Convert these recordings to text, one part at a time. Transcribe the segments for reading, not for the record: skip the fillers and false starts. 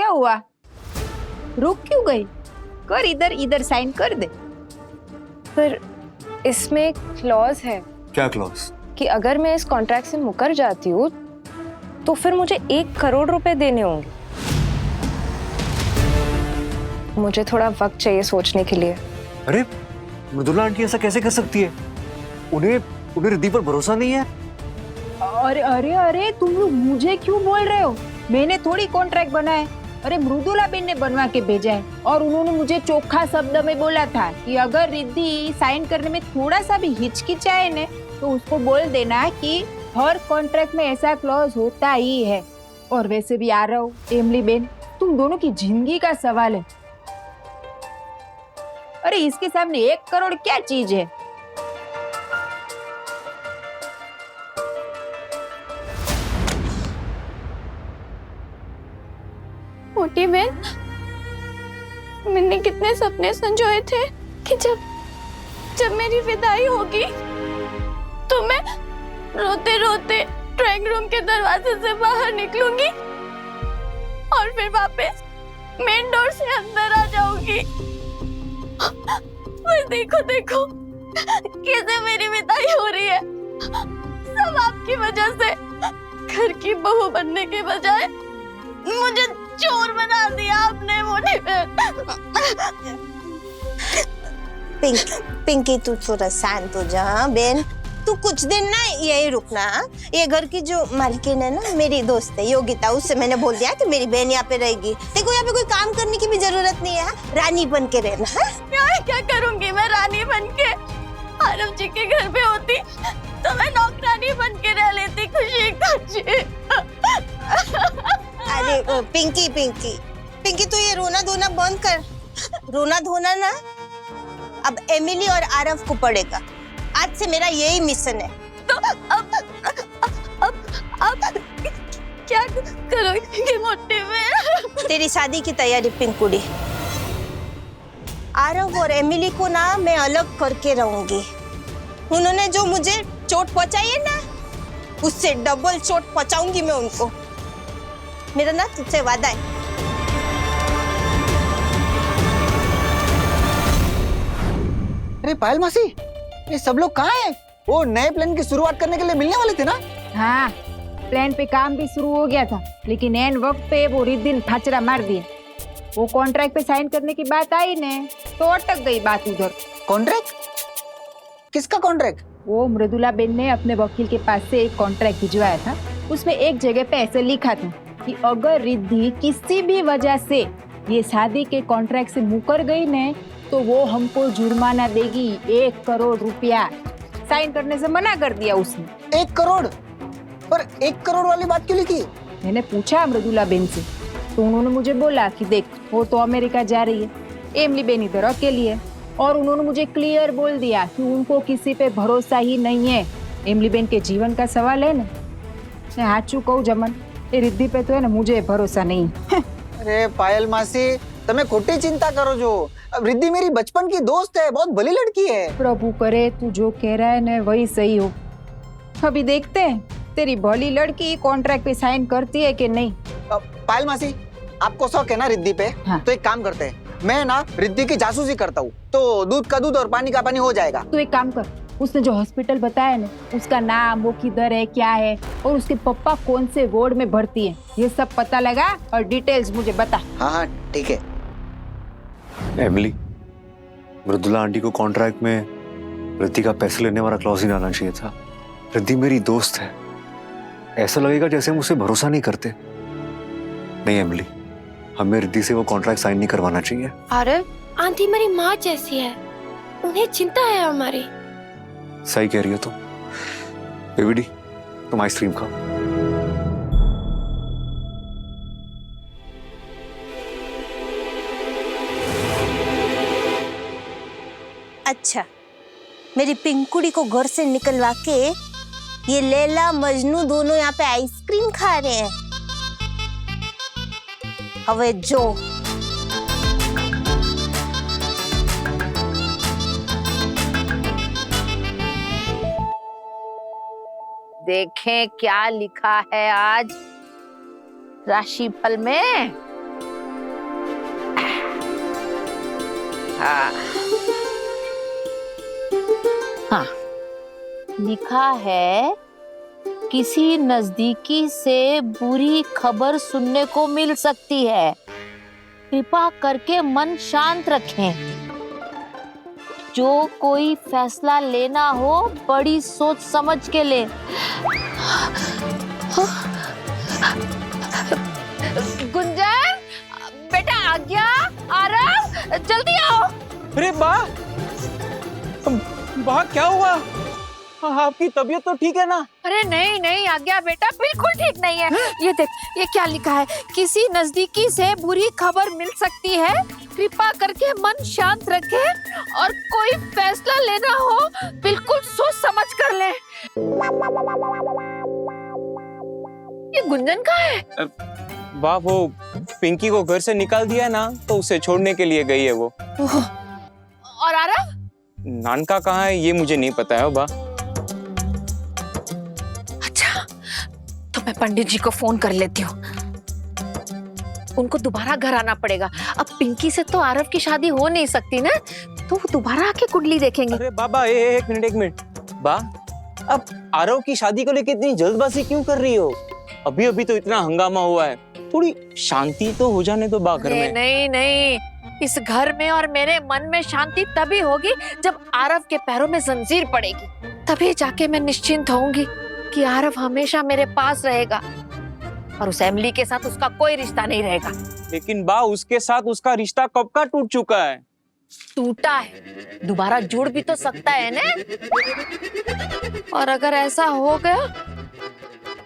क्या हुआ? रुक क्यों गई? कर, इधर इधर साइन कर दे। पर इसमें एक क्लॉज है। क्या क्लॉज? कि अगर मैं इस कॉन्ट्रैक्ट से मुकर जाती हूँ तो फिर मुझे 1 करोड़ रुपए देने होंगे। मुझे थोड़ा वक्त चाहिए सोचने के लिए। अरे मृदुला आंटी ऐसा कैसे कर सकती है? उन्हें रिद्धि पर भरोसा नहीं है। अरे अरे अरे, तुम लोग मुझे क्यों बोल रहे हो? मैंने थोड़ी कॉन्ट्रैक्ट बनाया। अरे मृदुला बेन ने बनवा के भेजा है और उन्होंने मुझे चोखा शब्द में बोला था कि अगर रिद्धि साइन करने में थोड़ा सा भी हिचकिचाए ने तो उसको बोल देना कि हर कॉन्ट्रैक्ट में ऐसा क्लॉज होता ही है। और वैसे भी आरव, एमली बेन, तुम दोनों की जिंदगी का सवाल है। अरे इसके सामने 1 करोड़ क्या चीज है? मोटी बहन, मैंने कितने सपने संजोए थे कि जब मेरी विदाई होगी तो मैं रोते रोते ड्राइंग रूम के दरवाजे से बाहर निकलूंगी और फिर वापस मेन डोर से अंदर आ जाऊंगी। पर देखो देखो कैसे मेरी विदाई हो रही है। सब आपकी वजह से। घर की बहू बनने के बजाय मुझे चोर बना दिया आपने। मोटी पिंकी तू थोड़ा शांत हो जा बेन। तू कुछ दिन ना यही रुकना। ये घर की जो मालकिन है ना, मेरी दोस्त है योगिता, उससे मैंने बोल दिया कि मेरी बहन यहाँ पे रहेगी। देखो यहाँ पे कोई काम करने की भी जरूरत नहीं है, रानी बन के रहना। क्या करूंगी मैं रानी बन के? आरव जी के घर पे होती तो मैं नौकरानी बन के रह लेती खुशी खुशी। अरे पिंकी तू ये रोना धोना बंद कर। रोना धोना ना अब एमिली और आरव को पड़ेगा। आज से मेरा यही मिशन है। तो अब क्या करोगे मोटी में? तेरी शादी की तैयारी पिंकुड़ी। आरव और एमिली को ना मैं अलग करके रहूंगी। उन्होंने जो मुझे चोट पहुंचाई है ना, उससे डबल चोट पहुंचाऊंगी मैं उनको। मेरा ना तुझसे वादा है। अरे पायल मासी, ये सब लोग कहाँ हैं? वो नए प्लान की शुरुआत करने के लिए मिलने वाले थे ना? हाँ, प्लान पे काम भी शुरू हो गया था, लेकिन एन वक्त पे वो रिद्धि ने फाचरा मार दिया। वो कॉन्ट्रैक्ट पे साइन करने की बात आई ने तो अटक गई बात उधर। कॉन्ट्रैक्ट? किसका कॉन्ट्रैक्ट? वो मृदुला बेन ने अपने वकील के पास से एक कॉन्ट्रैक्ट भिजवाया था। उसमें एक जगह पे ऐसे लिखा था कि अगर रिद्धि किसी भी वजह से ये शादी के कॉन्ट्रैक्ट से मुकर गई ने तो वो हमको जुर्माना देगी 1 करोड़ रुपया। साइन करने से मना कर दिया उसने। 1 करोड़? पर 1 करोड़ वाली बात क्यों लिखी? मैंने पूछा मृदुला बेन से तो उन्होंने मुझे बोला कि देख, वो तो अमेरिका जा रही है, एमली बेन इधर अकेली है, और उन्होंने मुझे क्लियर बोल दिया कि उनको किसी पे भरोसा ही नहीं है। एमली बेन के जीवन का सवाल है ना। मैं हाचू कहूं जमन, ये रिद्धि पे तो है ना मुझे भरोसा नहीं। अरे पायल मासी, तुम्हें खोटी चिंता करो जो। अब रिद्धि मेरी बचपन की दोस्त है, बहुत भली लड़की है। प्रभु करे तू जो कह रहा है ना वही सही हो। अभी देखते हैं तेरी भली लड़की कॉन्ट्रैक्ट पे साइन करती है कि नहीं। पायल मासी, आपको शौक है ना रिद्धि पे? हाँ। तो एक काम करते हैं, मैं ना रिद्धि की जासूसी करता हूँ, तो दूध का दूध और पानी का पानी हो जाएगा। तू एक काम कर, उसने जो हॉस्पिटल बताया ना, उसका नाम, वो किधर है, क्या है, और उसके पप्पा कौन से वार्ड में भर्ती है, ये सब पता लगा और डिटेल्स मुझे बता। हाँ ठीक है। एमिली, मृदुला आंटी को कॉन्ट्रैक्ट में रिद्धि का पैसे लेने वाला क्लॉज ही ना आना चाहिए था। रिद्धि मेरी दोस्त है, ऐसा लगेगा जैसे हम उसे भरोसा नहीं करते। नहीं एमिली, हमें रिद्धि से वो कॉन्ट्रैक्ट साइन नहीं करवाना चाहिए। आरव, आंटी मेरी माँ जैसी है, उन्हें चिंता है हमारी। सही कह रही हो तुम। बेबी, तुम आइसक्रीम खाओ। अच्छा, मेरी पिंकुड़ी को घर से निकलवा के ये लैला मजनू दोनों यहाँ पे आइसक्रीम खा रहे हैं। हवे जो देखें क्या लिखा है आज राशिफल में। हाँ, लिखा है किसी नजदीकी से बुरी खबर सुनने को मिल सकती है, कृपा करके मन शांत रखें। जो कोई फैसला लेना हो बड़ी सोच समझ के ले। गुंजन, बेटा आ गया। आरव, जल्दी आओ। अरे बा क्या हुआ? आपकी तबीयत तो ठीक है ना? अरे नहीं नहीं आ गया बेटा, बिल्कुल ठीक नहीं है। ये देख, ये क्या लिखा है, किसी नजदीकी से बुरी खबर मिल सकती है, कृपा करके मन शांत रखे और कोई फैसला लेना हो बिल्कुल सोच समझ कर ले। ये गुंजन कहाँ है? बा वो पिंकी को घर से निकाल दिया ना, तो उसे छोड़ने के लिए गई है वो। और आरव? नानका कहाँ है ये मुझे नहीं पता है बा। अच्छा, तो मैं पंडित जी को फोन कर लेती हूँ। उनको दोबारा घर आना पड़ेगा। अब पिंकी से तो आरव की शादी हो नहीं सकती ना, तो वो दोबारा आके कुंडली देखेंगे। अरे बाबा एक मिनट बा, अब आरव की शादी को लेकर इतनी जल्दबाजी क्यों कर रही हो? अभी अभी तो इतना हंगामा हुआ है, थोड़ी शांति तो हो जाने दो बा घर में। नहीं नहीं, इस घर में और मेरे मन में शांति तभी होगी जब आरव के पैरों में जंजीर पड़ेगी, तभी जाके मैं निश्चिंत होऊंगी कि आरव हमेशा मेरे पास रहेगा और उस एमिली के साथ उसका कोई रिश्ता नहीं रहेगा। लेकिन बा उसके साथ उसका रिश्ता कब का टूट चुका है। टूटा है, दोबारा जुड़ भी तो सकता है ना। और अगर ऐसा हो गया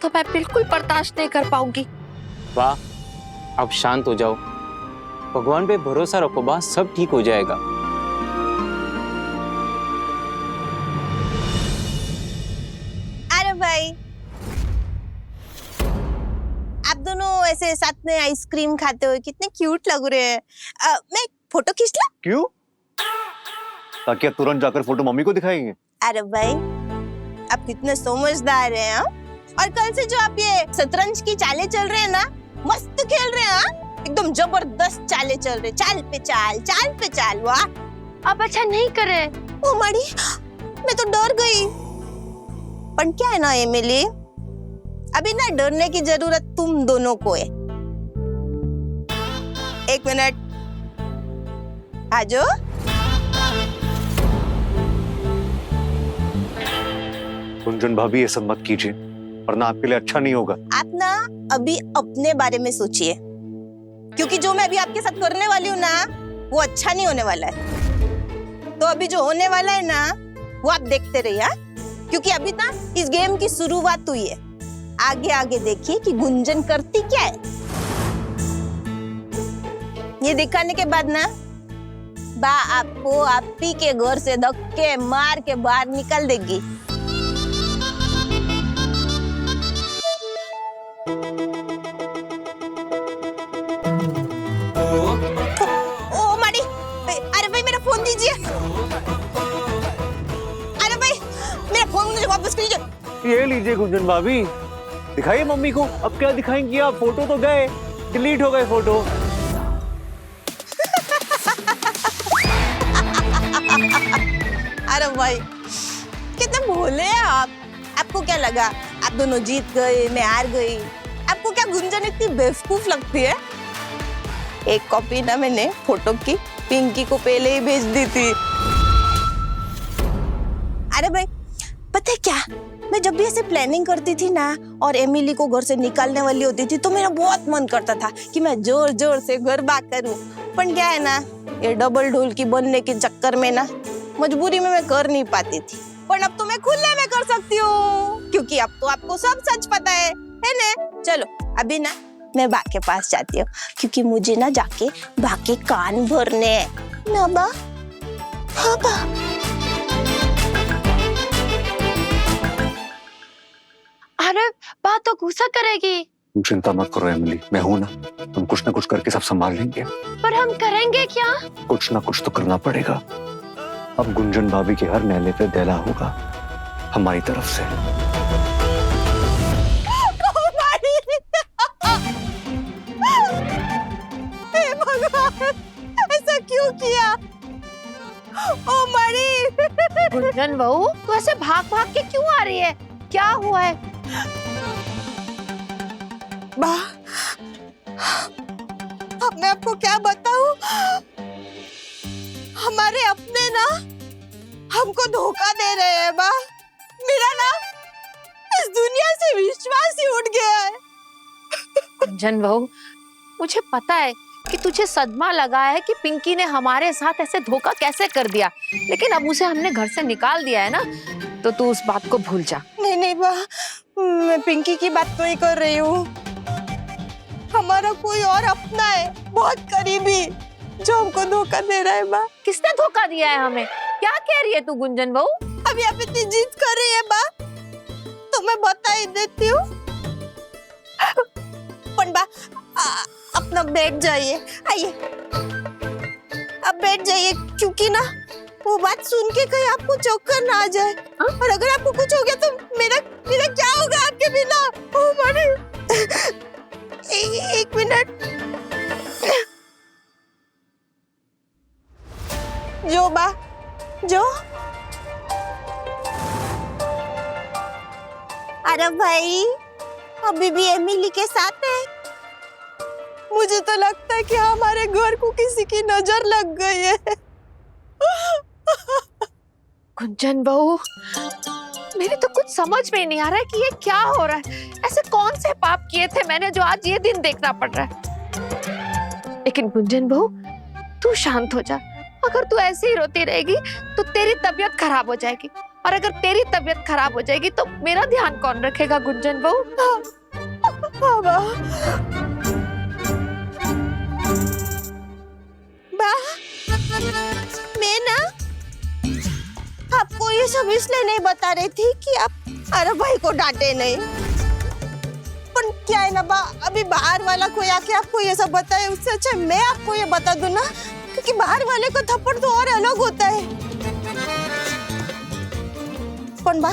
तो मैं बिल्कुल बर्दाश्त नहीं कर पाऊंगी। बा अब शांत हो जाओ, भगवान पे भरोसा रखो बा, सब ठीक हो जाएगा। अरे भाई, आप दोनों ऐसे साथ में आइसक्रीम खाते हुए कितने क्यूट लग रहे हैं। मैं एक फोटो खींच लूं? क्यों? ताकि आप तुरंत जाकर फोटो मम्मी को दिखाएंगे। अरे भाई, आप कितने समझदार हैं। हाँ? और कल से जो आप ये शतरंज की चालें चल रहे हैं ना, मस्त खेल रहे हैं। हाँ? एकदम जबरदस्त चालें चल रहे, चाल पे चाल। वाह, अब अच्छा नहीं करे। ओ मड़ी, मैं तो डर गई। पर क्या है ना एमिली, अभी ना डरने की जरूरत तुम दोनों को है। एक मिनट, आजो। गुंजन भाभी ये सब मत कीजिए, वरना आपके लिए अच्छा नहीं होगा। आप ना अभी अपने बारे में सोचिए, क्योंकि जो मैं अभी आपके साथ करने वाली हूँ ना, वो अच्छा नहीं होने वाला है। तो अभी जो होने वाला है ना, वो आप देखते रहिए। हाँ? क्योंकि अभी ना इस गेम की शुरुआत हुई है। आगे आगे देखिए कि गुंजन करती क्या है। ये दिखाने के बाद ना बा आपको आप ही के घर से धक्के मार के बाहर निकाल देगी। ओ माड़ी, अरे भाई मेरा फोन दीजिए। अरे भाई मेरा फोन मुझे वापस कीजिए। ये लीजिए गुंजन भाभी, दिखाइए मम्मी को। अब क्या दिखाएंगी आप? फोटो तो गए, डिलीट हो गए फोटो। अरे भाई कितने भोले हैं आप। आपको क्या लगा आप दोनों जीत गए, मैं हार गई? आपको क्या गुंजन इतनी बेवकूफ लगती है? एक कॉपी ना मैंने फोटो की पिंकी को पहले ही भेज दी थी। अरे भाई पता है क्या, मैं जब भी ऐसे प्लानिंग करती थी ना और एमिली को घर से निकालने वाली होती थी, तो मेरा बहुत मन करता था कि मैं जोर जोर से गरबा करूं। पर क्या है ना, ये डबल ढोल की बनने के चक्कर में ना मजबूरी में मैं कर नहीं पाती थी। पर अब तो मैं खुले में कर सकती हूँ, क्योंकि अब तो आपको सब सच पता है ना? चलो अभी ना मैं बा के पास जाती हूँ, क्योंकि मुझे ना जाके बा के कान भरने हैं ना। बा, हाँ बा। अरे बात तो गुस्सा करेगी। तुम चिंता मत करो एमिली, मैं हूं ना। तुम कुछ ना कुछ करके सब संभाल लेंगे। पर हम करेंगे क्या? कुछ ना कुछ तो करना पड़ेगा। अब गुंजन भाभी के हर नेले पे दहला होगा हमारी तरफ से। हे भगवान, ऐसा क्यों किया? गुंजन बहू, तू ऐसे भाग भाग के क्यों आ रही है? क्या हुआ है? बा, अब मैं आपको क्या बताऊं? हमारे अपने ना हमको धोखा दे रहे हैं बा। मेरा ना इस दुनिया से विश्वास ही उठ गया है। गुंजन बहू, मुझे पता है कि तुझे सदमा लगा है कि पिंकी ने हमारे साथ ऐसे धोखा कैसे कर दिया, लेकिन अब उसे हमने घर से निकाल दिया है ना, तो तू उस बात को भूल जा। नहीं नहीं बा, मैं पिंकी की बात तो ही कर रही हूँ। हमारा कोई और अपना है, बहुत करीबी, जो हमको धोखा दे रहा है बा। किसने धोखा दिया है हमें? क्या कह रही है तू गुंजन बहू? अब आप इतनी जिद कर रही है बा, तो मैं बता ही देती हूँ। पण बा, अपना बैठ जाइए, आइए, अब बैठ जाइए, क्योंकि ना वो बात सुन के कहीं आपको चक्कर ना आ जाए। और अगर आपको कुछ हो गया तो मेरा मेरा क्या होगा आपके बिना? ओ मारे, एक मिनट, जो बा, जो, अरे भाई अभी भी एमिली के साथ है। मुझे तो लगता है कि हमारे घर को किसी की नजर लग गई है। गुंजन बहू, मेरी तो कुछ समझ में नहीं आ रहा है कि ये क्या हो रहा है। ऐसे कौन से पाप किए थे मैंने जो आज ये दिन देखना पड़ रहा है। लेकिन गुंजन बहू, तू शांत हो जा। अगर तू ऐसे ही रोती रहेगी तो तेरी तबीयत खराब हो जाएगी, और अगर तेरी तबीयत खराब हो जाएगी तो मेरा ध्यान कौन रखेगा गुंजन बहू? मैं ना आपको ये सब इसलिए नहीं बता रही थी कि आप अरे भाई को डांटे नहीं। पर क्या है ना बा, अभी बाहर वाला कोई आके आपको ये सब बताए, उससे अच्छा मैं आपको ये बता दूं ना, क्योंकि बाहर वाले को थप्पड़ तो और अलग होता है। कौन बा,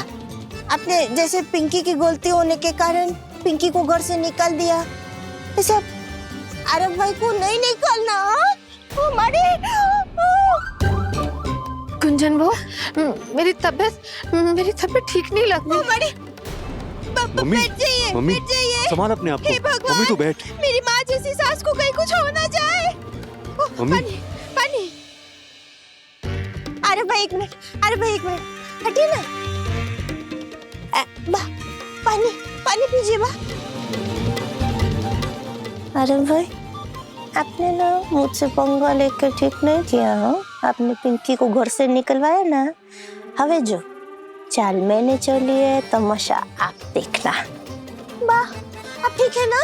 आपने जैसे पिंकी की गलती होने के कारण पिंकी को घर से निकाल दिया, ऐसे अरब भाई को नहीं निकालना। गुंजन बहू, मेरी तबीयत ठीक नहीं लग रही। मम्मी, बैठ जाइए, मम्मी, बैठ जाइए। संभाल अपने आप हे को। भगवान, मम्मी तू बैठ। मेरी माँ जैसी सास को कहीं कुछ हो ना जाए। मम्मी। पानी, पानी। अरे भाई एक मिनट, अरे भाई एक मिनट, हटिए ना। बा, पानी, पानी पीजिए बा। अरे भाई, आपने ना मुझसे पंगा लेकर ठीक नहीं किया। आपने पिंकी को घर से निकलवाया ना, हवे जो चाल मैंने चली है, तमाशा आप देखना। बा, आप ठीक है ना?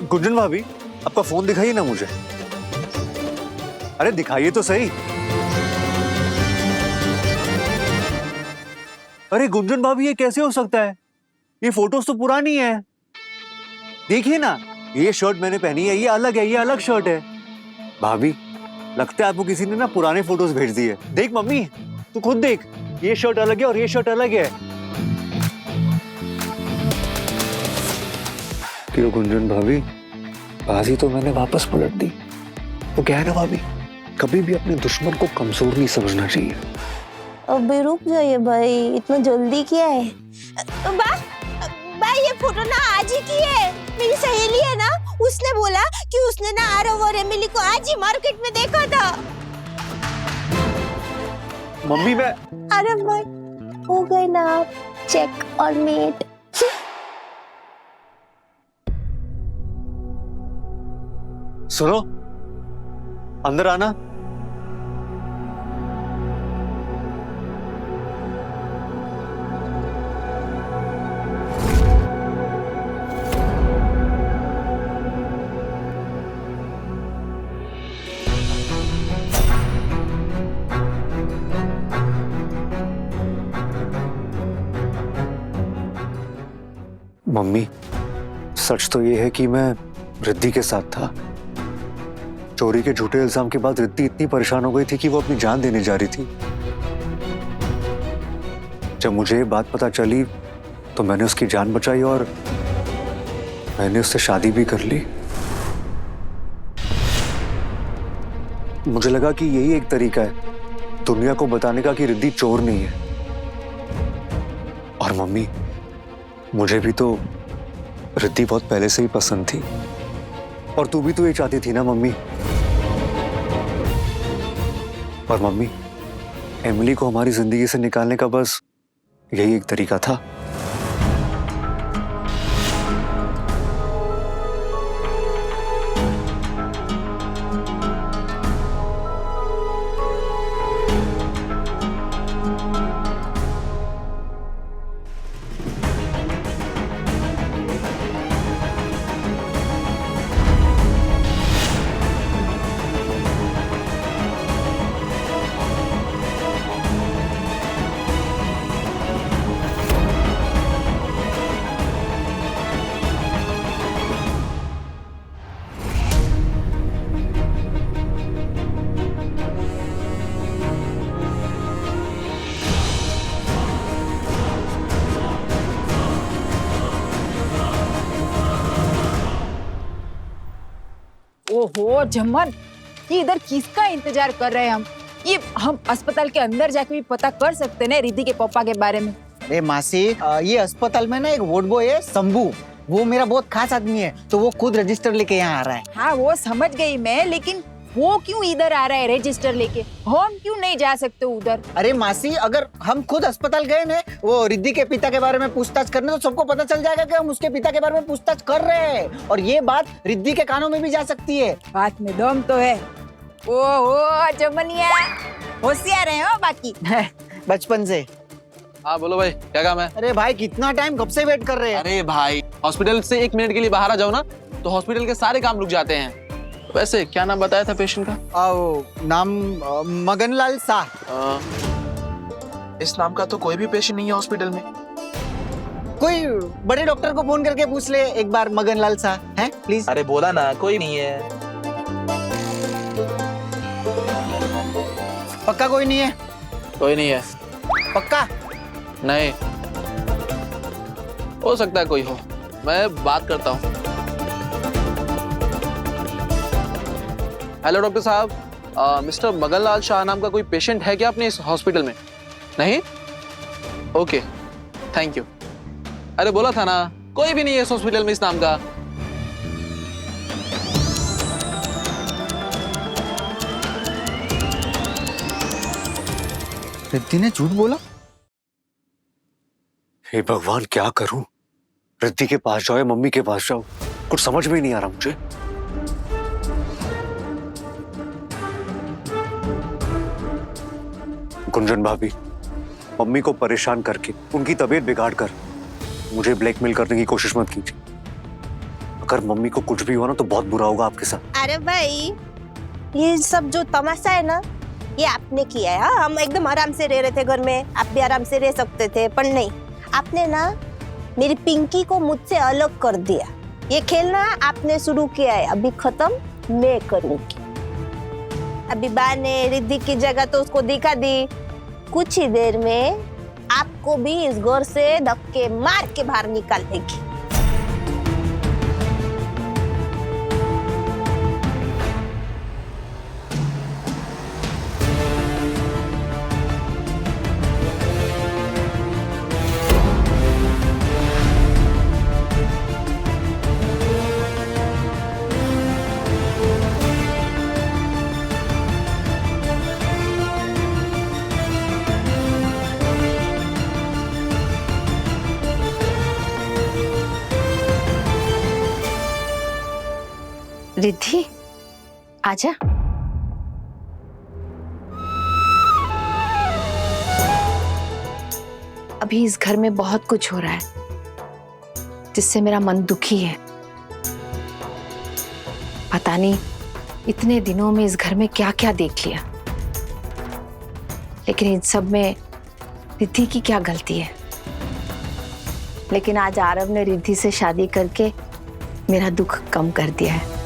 गुंजन भाभी, आपका फोन दिखाइए ना मुझे। अरे दिखाइए तो सही। अरे गुंजन भाभी, ये कैसे हो सकता है? ये फोटोज तो पुरानी है। देखिए ना, ये शर्ट मैंने पहनी है, ये अलग शर्ट है। भाभी, लगता है आपको किसी ने ना पुराने फोटोज भेज दिए। देख मम्मी, तू खुद देख, ये शर्ट अलग है और ये शर्ट अलग है। क्यों गुंजन भाभी, बाजी तो मैंने वापस पलट दी। वो क्या है ना भाभी, कभी भी अपने दुश्मन को कमजोर नहीं समझना चाहिए। अबे रुक जाइए भाई, इतना जल्दी क्या है? बा, बा ये फोटो ना आज ही की है। मेरी सहेली है ना, उसने बोला कि उसने ना आरव और एमिली को आज ही मार्केट में देखा था। मम्मी मैं अरे भाई, हो गए ना आप चेक और मेट। सुनो, अंदर आना। मम्मी, सच तो ये है कि मैं रिद्धि के साथ था। चोरी के झूठे इल्जाम के बाद रिद्धि इतनी परेशान हो गई थी कि वो अपनी जान देने जा रही थी। जब मुझे ये बात पता चली तो मैंने उसकी जान बचाई और मैंने उससे शादी भी कर ली। मुझे लगा कि यही एक तरीका है दुनिया को बताने का कि रिद्धि चोर नहीं है। और मम्मी, मुझे भी तो रिद्धि बहुत पहले से ही पसंद थी, और तू भी तो ये चाहती थी ना मम्मी। और मम्मी, एमिली को हमारी जिंदगी से निकालने का बस यही एक तरीका था। ओहो जमन, ये इधर किसका इंतजार कर रहे हैं हम? ये हम अस्पताल के अंदर जाके भी पता कर सकते हैं रिद्धि के पापा के बारे में। अरे मासी, ये अस्पताल में ना एक वार्ड बॉय है शंभू, वो मेरा बहुत खास आदमी है, तो वो खुद रजिस्टर लेके यहाँ आ रहा है। हाँ वो समझ गई मैं, लेकिन वो क्यों इधर आ रहा है रजिस्टर लेके? हम क्यों नहीं जा सकते उधर? अरे मासी, अगर हम खुद अस्पताल गए ना वो रिद्धि के पिता के बारे में पूछताछ करने, तो सबको पता चल जाएगा कि हम उसके पिता के बारे में पूछताछ कर रहे हैं, और ये बात रिद्धि के कानों में भी जा सकती है। बात में दम तो है। ओहो जमनिया, होशियार है हो बाकी। बचपन से। हाँ बोलो भाई, क्या काम है? अरे भाई, कितना टाइम कब से वेट कर रहे हैं? अरे भाई, हॉस्पिटल से 1 मिनट के लिए बाहर आ जाओ ना, तो हॉस्पिटल के सारे काम रुक जाते हैं। वैसे क्या नाम बताया था पेशेंट का? नाम मगनलाल शाह। इस नाम का तो कोई भी पेशेंट नहीं है हॉस्पिटल में। कोई बड़े डॉक्टर को फोन करके पूछ ले एक बार, मगनलाल शाह है प्लीज। अरे बोला ना, कोई नहीं है। पक्का कोई नहीं है? कोई नहीं है। पक्का? नहीं, हो सकता है कोई हो, मैं बात करता हूँ। हेलो डॉक्टर साहब, मिस्टर मगनलाल शाह नाम का कोई पेशेंट है क्या अपने इस हॉस्पिटल में? नहीं? Okay, thank you. अरे बोला था ना, कोई भी नहीं है इस हॉस्पिटल में इस नाम का। रिद्धि ने झूठ बोला? हे भगवान, क्या करूं? रिद्धि के पास जाओ या मम्मी के पास जाओ, कुछ समझ में ही नहीं आ रहा मुझे। गुंजन भाभी, मम्मी को परेशान करके, उनकी तबीयत बिगाड़ कर मुझे ब्लैकमेल करने की कोशिश मत कीजिए। अगर मम्मी को कुछ भी हुआ ना तो बहुत बुरा होगा आपके साथ। अरे भाई, ये सब जो तमाशा है ना, ये आपने किया है। हाँ, हम एकदम आराम से रह रहे थे घर में, आप भी आराम से रह सकते थे, पर नहीं, आपने ना मेरी पिंकी को मुझसे अलग कर दिया। ये खेलना आपने शुरू किया है, अभी खत्म मैं करूंगी। अभी बा ने रिद्धि की जगह तो उसको दिखा दी, कुछ ही देर में आपको भी इस घर से धक्के मार के बाहर निकाल देगी। रिद्धि, आजा। अभी इस घर में बहुत कुछ हो रहा है जिससे मेरा मन दुखी है। पता नहीं इतने दिनों में इस घर में क्या क्या देख लिया, लेकिन इन सब में रिद्धि की क्या गलती है? लेकिन आज आरव ने रिद्धि से शादी करके मेरा दुख कम कर दिया है।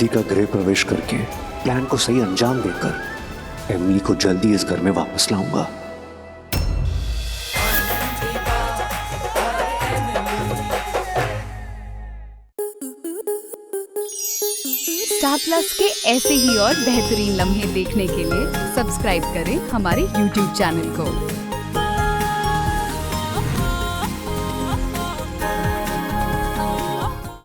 रिद्धि का गृह प्रवेश करके प्लान को सही अंजाम देकर एमिली को जल्दी इस घर में वापस लाऊंगा। स्टार प्लस के ऐसे ही और बेहतरीन लम्हे देखने के लिए सब्सक्राइब करें हमारे YouTube चैनल को।